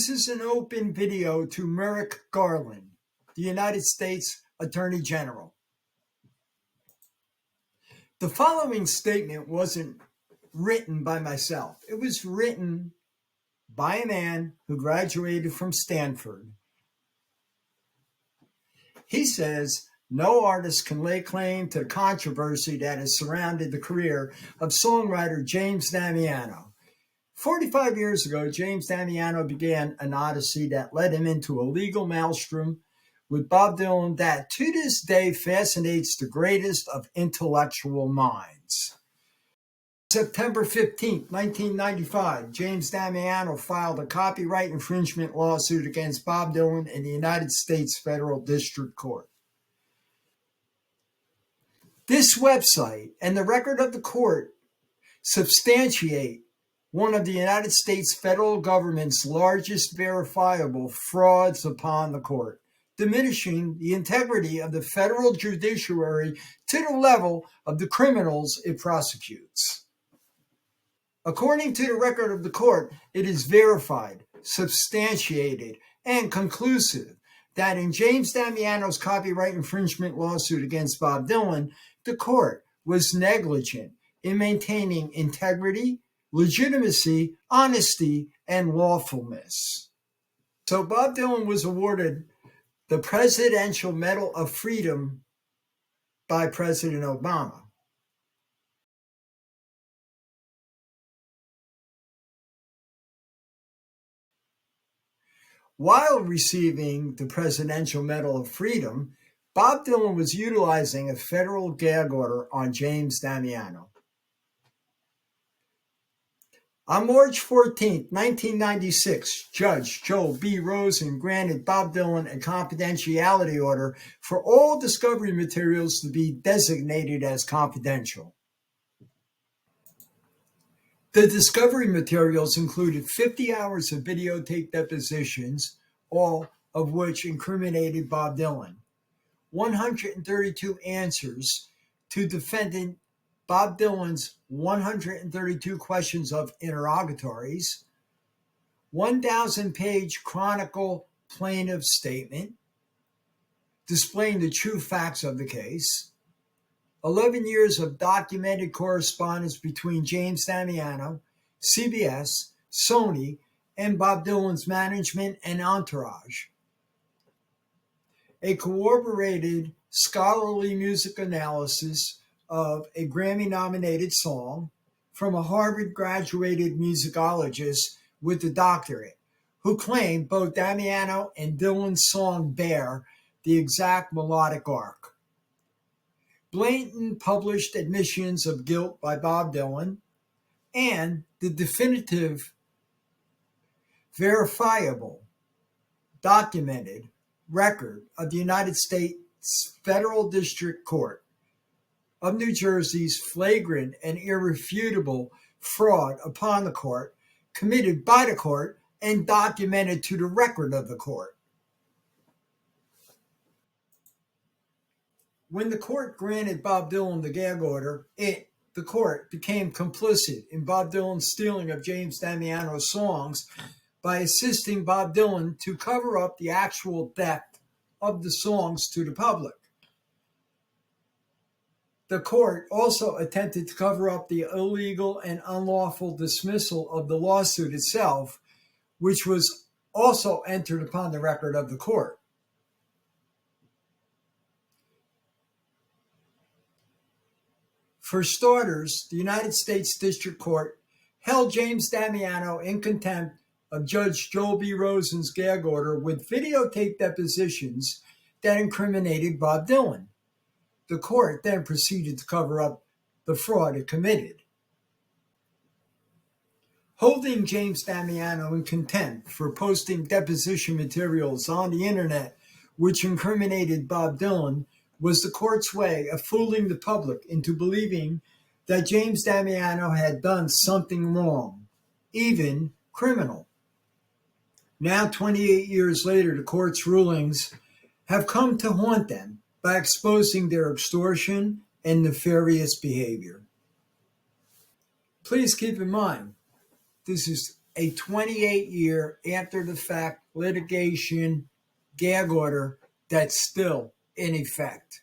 This is an open video to Merrick Garland, the United States Attorney General. The following statement wasn't written by myself. It was written by a man who graduated from Stanford. He says, no artist can lay claim to the controversy that has surrounded the career of songwriter James Damiano. 45 years ago, James Damiano began an odyssey that led him into a legal maelstrom with Bob Dylan that to this day fascinates the greatest of intellectual minds. September 15, 1995, James Damiano filed a copyright infringement lawsuit against Bob Dylan in the United States Federal District Court. This website and the record of the court substantiate one of the United States federal government's largest verifiable frauds upon the court, diminishing the integrity of the federal judiciary to the level of the criminals it prosecutes. According to the record of the court, it is verified, substantiated, and conclusive that in James Damiano's copyright infringement lawsuit against Bob Dylan, the court was negligent in maintaining integrity, legitimacy, honesty, and lawfulness. So Bob Dylan was awarded the Presidential Medal of Freedom by President Obama. While receiving the Presidential Medal of Freedom, Bob Dylan was utilizing a federal gag order on James Damiano. On March 14, 1996, Judge Joe B. Rosen granted Bob Dylan a confidentiality order for all discovery materials to be designated as confidential. The discovery materials included 50 hours of videotape depositions, all of which incriminated Bob Dylan, 132 answers to defendant Bob Dylan's 132 questions of interrogatories, 1,000-page chronicle plaintiff statement displaying the true facts of the case, 11 years of documented correspondence between James Damiano, CBS, Sony, and Bob Dylan's management and entourage, a corroborated scholarly music analysis of a Grammy-nominated song from a Harvard-graduated musicologist with a doctorate, who claimed both Damiano and Dylan's song bear the exact melodic arc. Blatant published admissions of guilt by Bob Dylan, and the definitive, verifiable, documented record of the United States Federal District Court of New Jersey's flagrant and irrefutable fraud upon the court, committed by the court and documented to the record of the court. When the court granted Bob Dylan the gag order, the court, became complicit in Bob Dylan's stealing of James Damiano's songs by assisting Bob Dylan to cover up the actual theft of the songs to the public. The court also attempted to cover up the illegal and unlawful dismissal of the lawsuit itself, which was also entered upon the record of the court. For starters, the United States District Court held James Damiano in contempt of Judge Joe B. Rosen's gag order with videotape depositions that incriminated Bob Dylan. The court then proceeded to cover up the fraud it committed. Holding James Damiano in contempt for posting deposition materials on the internet which incriminated Bob Dylan was the court's way of fooling the public into believing that James Damiano had done something wrong, even criminal. Now, 28 years later, the court's rulings have come to haunt them by exposing their extortion and nefarious behavior. Please keep in mind, this is a 28-year after-the-fact litigation gag order that's still in effect.